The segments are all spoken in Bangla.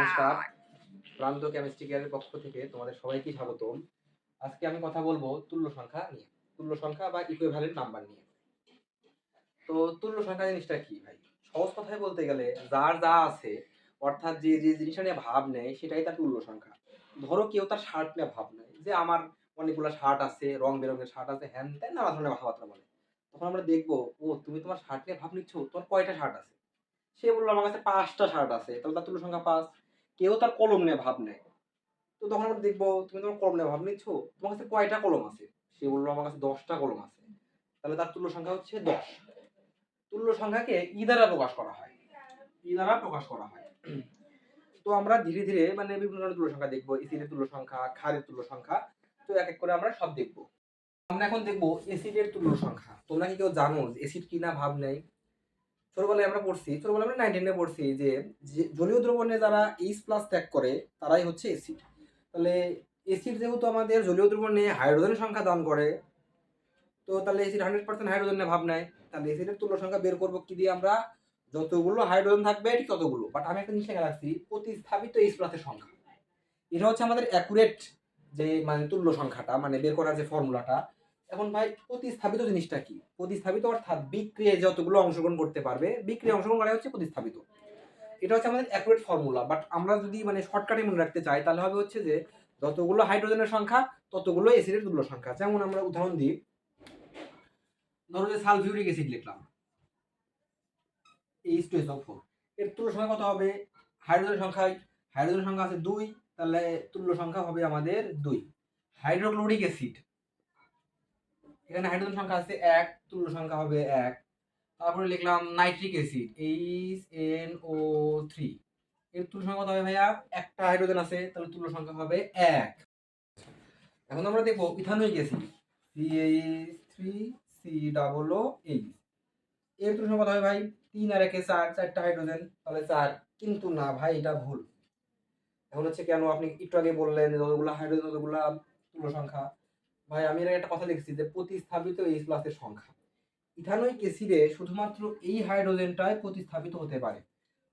নমস্কার। প্রান্ত কেমিস্ট্রি কেয়ারের পক্ষ থেকে তোমাদের সবাইকে স্বাগতম। আজকে আমি কথা বলবো তুল্য সংখ্যা নিয়ে। তুল্য সংখ্যা বা ইকুইভ্যালেন্ট নাম্বার নিয়ে। তো তুল্য সংখ্যা জিনিসটা কি ভাই? সহজ কথায় বলতে গেলে যার যা আছে, অর্থাৎ যে জিনিসটা নিয়ে ভাব নেয় সেটাই তার তুল্য সংখ্যা। ধরো কেউ তার শার্ট নিয়ে ভাব নেয় যে আমার অনেকগুলো শার্ট আছে, রং বেরঙের শার্ট আছে, হ্যান ত্যান নানা ধরনের কথাবার্তা বলে। তখন আমরা দেখবো, ও তুমি তোমার শার্ট নিয়ে ভাব নিচ্ছ, তোমার কয়টা শার্ট আছে? সে বললো আমার কাছে ৫টা শার্ট আছে, তাহলে তার তুল্য সংখ্যা ৫। কেউ তার কলম নিয়ে ভাব নেয়, তো তখন আমরা দেখবো তুমি তোমার কলম নিয়ে ভাব নিচ্ছ, তোমার কাছে কয়টা কলম আছে? সে বললো আমার কাছে 10টা কলম আছে, তাহলে তার তুল্য সংখ্যা হচ্ছে 10। তুল্য সংখ্যাকে ই দ্বারা প্রকাশ করা হয়, ই দ্বারা প্রকাশ করা হয়। তো আমরা ধীরে ধীরে মানে বিভিন্ন ধরনের তুল্য সংখ্যা দেখবো, এসিডের তুল্য সংখ্যা, ক্ষারের তুল্য সংখ্যা। তো এক এক করে আমরা সব দেখবো। আমরা এখন দেখবো এসিডের তুল্য সংখ্যা। তোমরা কি কেউ জানো এসিড কি না ভাব নেয়? ছোটবেলায় আমরা পড়ছি, ছোটবেলায় আমরা 9-10 এ পড়ছি যে জলীয় দ্রবণে যারা H+ ত্যাগ করে তারাই হচ্ছে এসিড। তাহলে এসিড যেহেতু আমাদের জলীয় দ্রবণে হাইড্রোজেনের সংখ্যা দান করে, তো তাহলে এসিড 100% হাইড্রোজেন নিয়ে ভাব নেয়। তাহলে এসিডের তুল্য সংখ্যা বের করবো কি দিয়ে? আমরা যতগুলো হাইড্রোজেন থাকবে ঠিক ততগুলো। বাট আমি একটা জিনিস লেখা রাখছি, প্রতিস্থাপিত H+ এর সংখ্যা। এটা হচ্ছে আমাদের অ্যাকুরেট যে মানে তুল্য সংখ্যাটা, মানে বের করার যে ফর্মুলাটা। এখন ভাই প্রতিস্থাপিত জিনিসটা কি? প্রতিস্থাপিত অর্থাৎ বিক্রিয়ায় যতগুলো অংশগ্রহণ করতে পারবে, বিক্রিয়ায় অংশগ্রহণ করা হচ্ছে প্রতিস্থাপিত। এটা হচ্ছে আমাদের অ্যাকুরেট ফর্মুলা। বাট আমরা যদি মানে শর্টকাটে মনে রাখতে চাই তাহলে হবে হচ্ছে যে যতগুলো হাইড্রোজেনের সংখ্যা ততগুলো এসিডের তুল্য সংখ্যা। যেমন আমরা উদাহরণ দিই, ধরো যে সালফিউরিক অ্যাসিড লিখলাম, H2SO4, এর তুল্য সংখ্যা কত হবে? হাইড্রোজেনের সংখ্যা আছে 2, তাহলে তুল্য সংখ্যা হবে আমাদের 2। হাইড্রোক্লোরিক অ্যাসিড, এখানে হাইড্রোজেন সংখ্যা আছে 1, তুল্য সংখ্যা হবে 1। তারপরে লিখলাম নাইট্রিক অ্যাসিড HNO3, এর তুল্য সংখ্যা কত হবে ভাইয়া? একটা হাইড্রোজেন আছে, তাহলে তুল্য সংখ্যা হবে 1। এখন আমরা দেখবো ইথানোয়িক অ্যাসিড CH3COOH, এর তুল্য সংখ্যা কত হবে ভাই? 3 আর 1 4, 4টা হাইড্রোজেন, তাহলে 4। কিন্তু না ভাই, এটা ভুল। এখন হচ্ছে কেন? আপনি একটু আগে বললেন যতগুলো হাইড্রোজেন ততগুলো তুল্য সংখ্যা। ভাই আমি এর একটা কথা লিখছি যে প্রতিস্থাপিত H+ এর সংখ্যা। ইথানোয়িক অ্যাসিডে শুধুমাত্র এই হাইড্রোজেনটাই প্রতিস্থাপিত হতে পারে।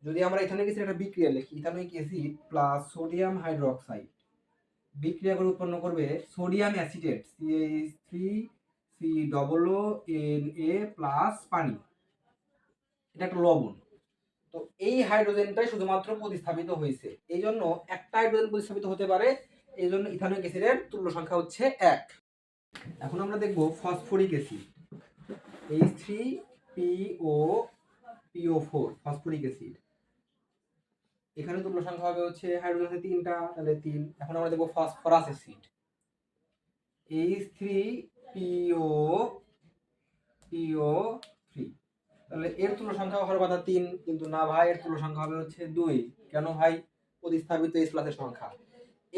যদি আমরা ইথানোয়িক অ্যাসিড একটা বিক্রিয়া লিখি, ethanoic acid plus sodium hydroxide বিক্রিয়া করে উৎপন্ন করবে সোডিয়াম অ্যাসিটেট CH3COONA প্লাস পানি, এটা একটা লবণ। তো এই হাইড্রোজেনটাই শুধুমাত্র প্রতিস্থাপিত হয়েছে, এই জন্য একটা হাইড্রোজেন প্রতিস্থাপিত হতে পারে, এই জন্য ইথানোয়িক অ্যাসিডের তুল্য সংখ্যা হচ্ছে 1। এখন আমরা দেখব phosphoric acid H3PO4, phosphoric acid. এখানে তুল্য সংখ্যা হবে হচ্ছে হাইড্রোজেন আছে 3টা, তাহলে 3। এখন আমরা দেখব ফসফরাস অ্যাসিড H3PO3, তাহলে এর তুল্য সংখ্যা হওয়ার কথা 3, কিন্তু না ভাই, এর তুল্য সংখ্যা হবে হচ্ছে 2। কেন ভাই? প্রতিস্থাপিত H+ এর সংখ্যা।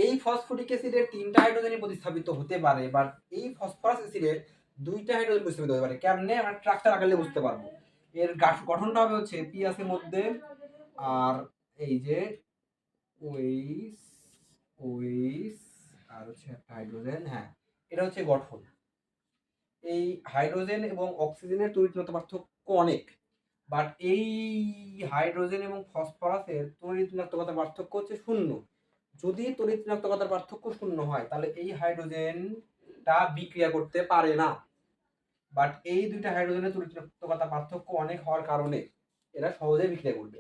এই ফসফরিক অ্যাসিডের 3টা হাইড্রোজেনই প্রতিস্থাপিত হতে পারে, বাট এই ফসফরাস অ্যাসিডের 2টা হাইড্রোজেন প্রতিস্থাপিত হতে পারে। কেমনে? আমরা স্ট্রাকচার আকারে বুঝতে পারবো। এর গঠনটা হবে হচ্ছে পি আছে মধ্যে, আর এই যে ওইস ওইস আর হচ্ছে একটা হাইড্রোজেন, হ্যাঁ, এটা হচ্ছে গঠন। এই হাইড্রোজেন এবং অক্সিজেনের তড়িৎ পার্থক্য অনেক, বাট এই হাইড্রোজেন এবং ফসফরাসের তড়িৎ পার্থক্য হচ্ছে 0। যদি তড়িৎ পার্থক্য 0 হয় তাহলে এই হাইড্রোজেনটা বিক্রিয়া করতে পারে না। বাট এই দুইটা হাইড্রোজেনের তড়িৎ পার্থক্য অনেক হওয়ার কারণে এরা সহজেই বিক্রিয়া করবে।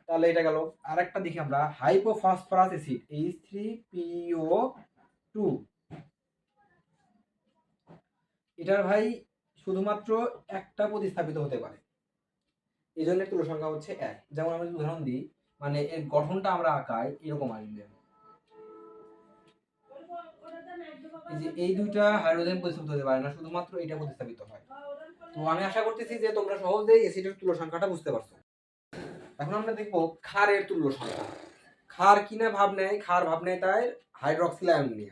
তাহলে এটা গেল। আরেকটা দেখি আমরা, হাইপোফসফরাস অ্যাসিড H3PO2, এটার ভাই শুধুমাত্র একটা প্রতিস্থাপিত হতে পারে, এই জন্য তুল্য সংখ্যা হচ্ছে 1। যেমন আমরা উদাহরণ দিই, মানে এর গঠনটা আমরা আঁকাই এরকম আসবে, এই দুইটা হাইড্রোজেন প্রতিস্থাপিত হতে পারে না, শুধুমাত্র এটা প্রতিস্থাপিত হয়। তো আমি আশা করতেছি যে তোমরা সহজেই অ্যাসিডের তুল্য সংখ্যাটা বুঝতে পারছো। এখন আমরা দেখবো ক্ষারের তুল্য সংখ্যা। ক্ষার কিনা ভাব নেয়? ক্ষার ভাব নেয় তাই হাইড্রক্সিল আয়ন নিয়ে।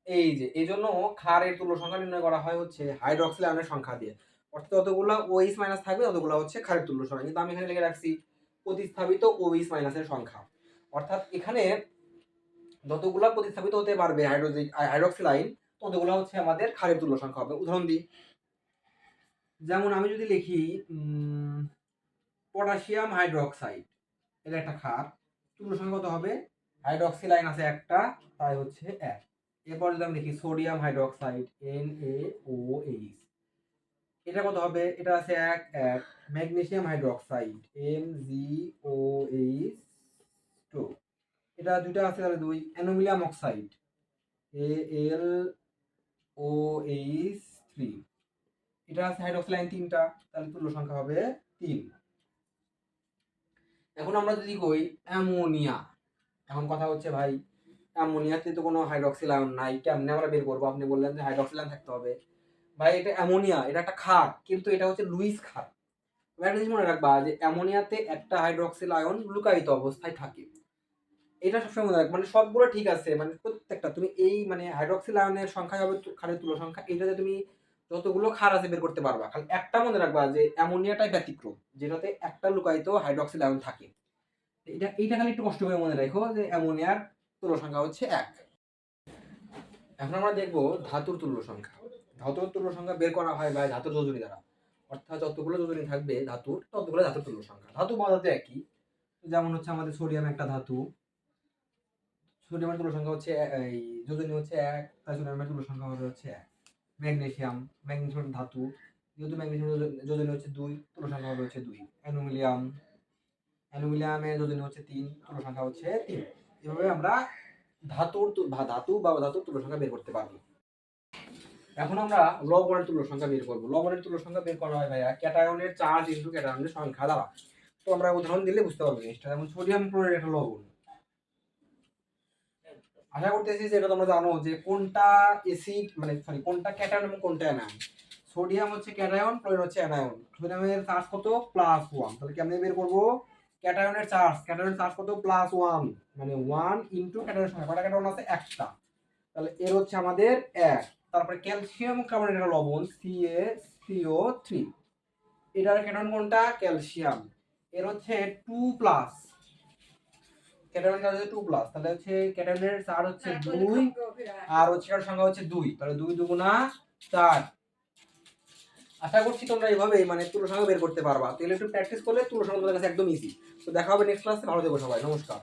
এই যে এই জন্য ক্ষারের তুল্য সংখ্যা নির্ণয় করা হয় হচ্ছে হাইড্রক্সিল আয়নের সংখ্যা দিয়ে। অর্থাৎ যতগুলো OH- থাকবে ততগুলো হচ্ছে ক্ষারের তুল্য সংখ্যা। কিন্তু আমি এখানে লিখে রাখছি প্রতিস্থাপিত OH- এর সংখ্যা। অর্থাৎ এখানে যতগুলো প্রতিস্থাপিত হতে পারবে হাইড্রক্সিল আয়ন ততগুলো হচ্ছে আমাদের ক্ষারের তুল্য সংখ্যা হবে। উদাহরণ দিই, যেমন আমি যদি লিখি পটাশিয়াম হাইড্রক্সাইড, এটা একটা ক্ষার, তুল্য সংখ্যা কত হবে? হাইড্রক্সিল আয়ন আছে একটা, তাই হচ্ছে 1। এরপর যদি আমি দেখি সোডিয়াম হাইড্রক্সাইড NaOH, এটা কত হবে? এটা আছে 1 1। ম্যাগনেসিয়াম হাইড্রক্সাইড MgOH2, এটা দুইটা আছে তাহলে 2। অ্যালুমিনিয়াম অক্সাইড AlOH3, এটা আছে হাইড্রক্সিল আয়ন 3টা, তাহলে তুল্য সংখ্যা হবে 3। এখন আমরা যদি কই অ্যামোনিয়া, এখন কথা হচ্ছে ভাই অ্যামোনিয়াতে তো কোনো হাইড্রক্সিল আয়ন নাই, কেমনে আমরা বের করবো? আপনি বললেন যে হাইড্রক্সিল আয়ন থাকতে হবে। ভাই এটা অ্যামোনিয়া, এটা একটা ক্ষার, কিন্তু এটা হচ্ছে লুইস ক্ষার। একটা জিনিস মনে রাখবা যে অ্যামোনিয়াতে একটা হাইড্রক্সিল আয়ন লুকায়িত অবস্থায় থাকে। এটা সবসময় মনে রাখবা, মানে সবগুলো ঠিক আছে, মানে প্রত্যেকটা তুমি এই মানে হাইড্রক্সিল আয়নের সংখ্যা হবে ক্ষারের তুল্য সংখ্যা, এইটাতে তুমি যতগুলো ক্ষার আছে বের করতে পারবা। খালি একটা মনে রাখবা যে অ্যামোনিয়াটাই ব্যতিক্রম, যেটাতে একটা লুকায়িত হাইড্রক্সিল আয়ন থাকে। এইটা খালি একটু কষ্ট করে মনে রাখো যে অ্যামোনিয়ার তুল্য সংখ্যা হচ্ছে 1। এখন আমরা দেখবো ধাতুর তুল্য সংখ্যা। ধাতুর তুল্য সংখ্যা বের করা হয় ভাই ধাতুর যোজনী দ্বারা, অর্থাৎ যতগুলো যোজনী থাকবে ধাতুর, ততগুলো ধাতুর তুল্য সংখ্যা। ধাতু বা ধাতু একই, যেমন হচ্ছে আমাদের সোডিয়াম একটা ধাতু, সোডিয়ামের তুল্য সংখ্যা হচ্ছে এই যোজনী হচ্ছে 1, তাই সোডিয়ামের তুল্য সংখ্যা হবে হচ্ছে 1। ম্যাগনেসিয়াম, ম্যাগনেসিয়াম ধাতু, যেহেতু ম্যাগনেসিয়াম যোজনী হচ্ছে 2, তুল্য সংখ্যা হবে হচ্ছে 2। অ্যালুমিনিয়াম, অ্যালুমিনিয়ামের যোজনী হচ্ছে 3, তুল্য সংখ্যা হচ্ছে 3। এভাবে আমরা ধাতুর ধাতু বা ধাতুর তুল্য সংখ্যা বের করতে পারবো। এখন আমরা লবণের তুল্য সংখ্যা বের করবো। লবণের তুল্য সংখ্যা বের করা হয় ভাইয়া ক্যাটায়নের চার্জ ইনটু ক্যাটায়নের সংখ্যা দ্বারা। তো আমরা উদাহরণ দিলে বুঝতে পারবো জিনিসটা। যেমন সোডিয়াম ক্লোরাইড একটা লবণ। আশা করতেছি যে এটা তোমরা জানো যে কোনটা অ্যাসিড, মানে সরি কোনটা ক্যাটায়ন এবং কোনটা অ্যানায়ন। সোডিয়াম হচ্ছে ক্যাটায়ন, ক্লোরিন হচ্ছে অ্যানায়ন। সোডিয়ামের চার্জ কত? +1। তাহলে কেমনে বের করবো? ক্যাটায়নের চার্জ কত? +1, মানে 1 ইনটু ক্যাটায়নের সংখ্যা। কয়টা ক্যাটায়ন আছে? একটা। তাহলে এর হচ্ছে আমাদের 1। তারপরে ক্যালসিয়াম কার্বনেট একটা লবণ CaCO3, এটার ক্যাটায়ন কোনটা? ক্যালসিয়াম। এর হচ্ছে 2+, ক্যাটায়নের চার্জ হচ্ছে 2+, তাহলে হচ্ছে ক্যাটায়নের চার্জ হচ্ছে 2 আর হচ্ছে এর সংখ্যা হচ্ছে 2, তাহলে 2 দুগুণা 4। আশা করছি তোমরা এইভাবেই মানে তুল্য সংখ্যা বের করতে পারবা। তাহলে একটু প্র্যাকটিস করলে তুল্য সংখ্যা তোমাদের কাছে একদম ইজি। তো দেখা হবে নেক্সট ক্লাসে। ভালো থেকো সবাই, নমস্কার।